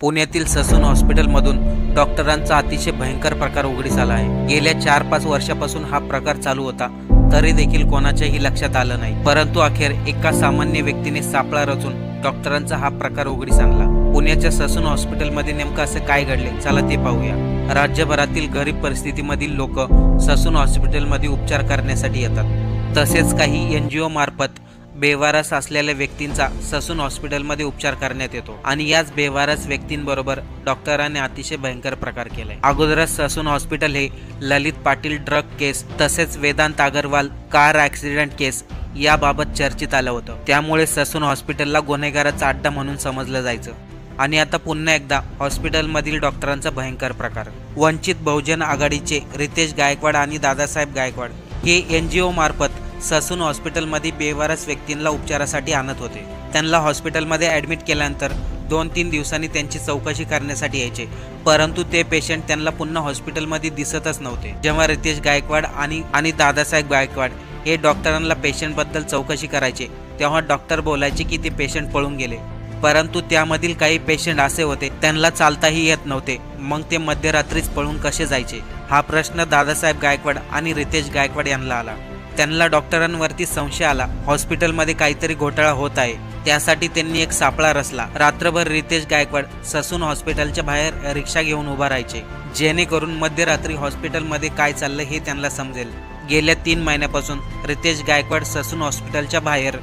पुण्यातील ससून हॉस्पिटलमधून डॉक्टरांचा अतिशय भयंकर प्रकार उघडीस आला आहे। गेल्या 4-5 वर्षापासून हा प्रकार चालू होता, तरी देखील कोणाच्याही लक्षात आलं नाही। परंतु अखेर एका सामान्य व्यक्तीने सापळा रचून डॉक्टरांचा हा प्रकार उघडीस आणला। पुण्याच्या ससून हॉस्पिटलमध्ये नेमकं असं काय घडले, चला ते पाहूया। राज्यभरातील गरीब परिस्थितीमधील लोक ससून हॉस्पिटलमध्ये उपचार करण्यासाठी येतात। तसेच काही NGO मार्फत बेवारस असलेल्या व्यक्तींचा ससून हॉस्पिटलमध्ये उपचार करण्यात येतो आणि याच बेवारस व्यक्तींबरोबर डॉक्टरांनी अतिशय भयंकर प्रकार केलाय। अगोदरच ससून हॉस्पिटल हे ललित पाटील ड्रग केस तसेच वेदांत अग्रवाल कार ॲक्सिडेंट केस याबाबत चर्चेत आलं होतं। त्यामुळे ससून हॉस्पिटलला गुन्हेगाराचा अड्डा म्हणून समजलं जायचं। आणि आता पुन्हा एकदा हॉस्पिटलमधील डॉक्टरांचा भयंकर प्रकार। वंचित बहुजन आघाडीचे रितेश गायकवाड आणि दादासाहेब गायकवाड हे NGO मार्फत ससून हॉस्पिटलमध्ये बेवारस व्यक्तींना उपचारासाठी आणत होते। त्यांना हॉस्पिटलमध्ये ॲडमिट केल्यानंतर 2-3 दिवसांनी त्यांची चौकशी करण्यासाठी यायचे, परंतु ते पेशंट त्यांना पुन्हा हॉस्पिटलमध्ये दिसतच नव्हते। जेव्हा रितेश गायकवाड आणि दादासाहेब गायकवाड हे डॉक्टरांना पेशंटबद्दल चौकशी करायचे, तेव्हा डॉक्टर बोलायचे की ते पेशंट पळून गेले। परंतु त्यामधील काही पेशंट असे होते त्यांना चालताही येत नव्हते, मग ते मध्यरात्रीच पळून कसे जायचे? हा प्रश्न दादासाहेब गायकवाड आणि रितेश गायकवाड यांना आला। त्यांना डॉक्टरांवरती संशय आला, हॉस्पिटलमध्ये काहीतरी घोटाळा होत आहे। त्यासाठी त्यांनी एक सापळा रचला। रात्रभर रितेश गायकवाड ससून हॉस्पिटलच्या बाहेर रिक्षा घेऊन उभा राहायचे, जेणेकरून मध्यरात्री हॉस्पिटलमध्ये काय चाललं हे त्यांना समजेल। गेल्या 3 महिन्यापासून रितेश गायकवाड ससून हॉस्पिटलच्या बाहेर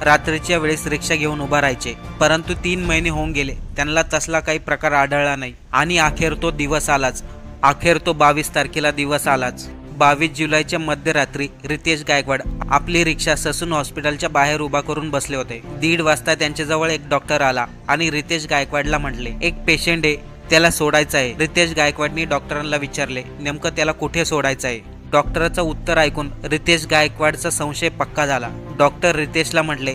रात्रीच्या वेळेस रिक्षा घेऊन उभा राहायचे, परंतु 3 महिने होऊन गेले, त्यांना तसला काही प्रकार आढळला नाही। आणि अखेर तो दिवस आलाच। अखेर तो 22 तारखेला दिवस आलाच। 22 जुलैच्या मध्यरात्री रितेश गायकवाड आपली रिक्षा ससून हॉस्पिटलच्या बाहेर उभा करून बसले होते। 1:30 वाजता त्यांच्याजवळ एक डॉक्टर आला आणि रितेश गायकवाडला म्हटले, एक पेशंट आहे, त्याला सोडायचं आहे। रितेश गायकवाडनी डॉक्टरांना विचारले, नेमकं त्याला कुठे सोडायचं आहे? डॉक्टरचं उत्तर ऐकून रितेश गायकवाडचा संशय पक्का झाला। डॉक्टर रितेशला म्हटले,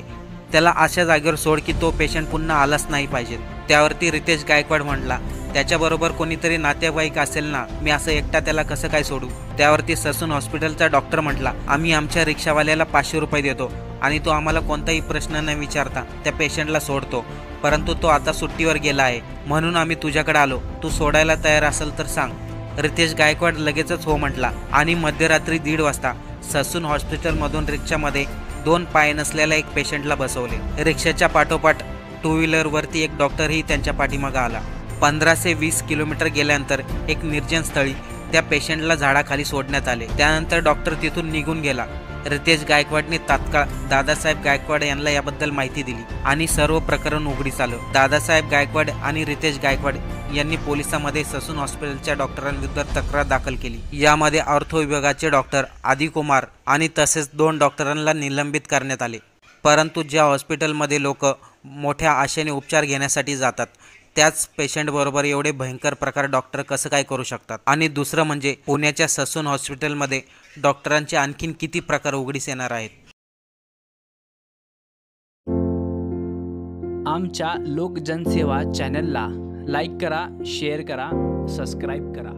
त्याला अशा जागेवर सोड की तो पेशंट पुन्हा आलाच नाही पाहिजे। त्यावरती रितेश गायकवाड म्हटला, त्याच्याबरोबर कोणीतरी नातेवाईक असेल ना, मी असं एकटा त्याला कसं काय सोडू? त्यावरती ससून हॉस्पिटलचा डॉक्टर म्हटला, आम्ही आमच्या रिक्षावाल्याला 500 रुपये देतो आणि तो आम्हाला कोणताही प्रश्न न विचारता त्या पेशंटला सोडतो, परंतु तो आता सुट्टीवर गेला आहे, म्हणून आम्ही तुझ्याकडे आलो, तू सोडायला तयार असेल तर सांग। रितेश गायकवाड लगेचच हो म्हटला आणि मध्यरात्री 1:30 वाजता ससून हॉस्पिटलमधून रिक्षामध्ये 2 पाय नसलेल्या एक पेशंटला बसवले। रिक्षाच्या पाठोपाठ 2 व्हीलरवरती एक डॉक्टरही त्यांच्या पाठीमागे आला। 15 ते 20 किलोमीटर गेल्यानंतर एक निर्जन स्थळी त्या पेशंटला झाडाखाली सोडण्यात आले। त्यानंतर डॉक्टर तिथून निघून गेला। रितेश गायकवाडने तात्काळ दादासाहेब गायकवाड यांना याबद्दल माहिती दिली आणि सर्व प्रकरण उघडीस आलं। दादासाहेब गायकवाड आणि रितेश गायकवाड यांनी पोलिसांमध्ये ससून हॉस्पिटलच्या डॉक्टरांविरुद्ध तक्रार दाखल केली। यामध्ये ऑर्थो विभागाचे डॉक्टर आदी कुमार आणि तसेच 2 डॉक्टरांना निलंबित करण्यात आले। परंतु ज्या हॉस्पिटलमध्ये लोक मोठ्या आशेने उपचार घेण्यासाठी जातात, त्याच पेशंटबरोबर एवढे भयंकर प्रकार डॉक्टर कसं काय करू शकतात? आणि दुसरं म्हणजे पुण्याच्या ससून हॉस्पिटलमध्ये डॉक्टरांचे आणखीन किती प्रकार उघडीस येणार आहेत? आमच्या लोक जनसेवा चॅनलला लाईक करा, शेअर करा, सबस्क्राईब करा।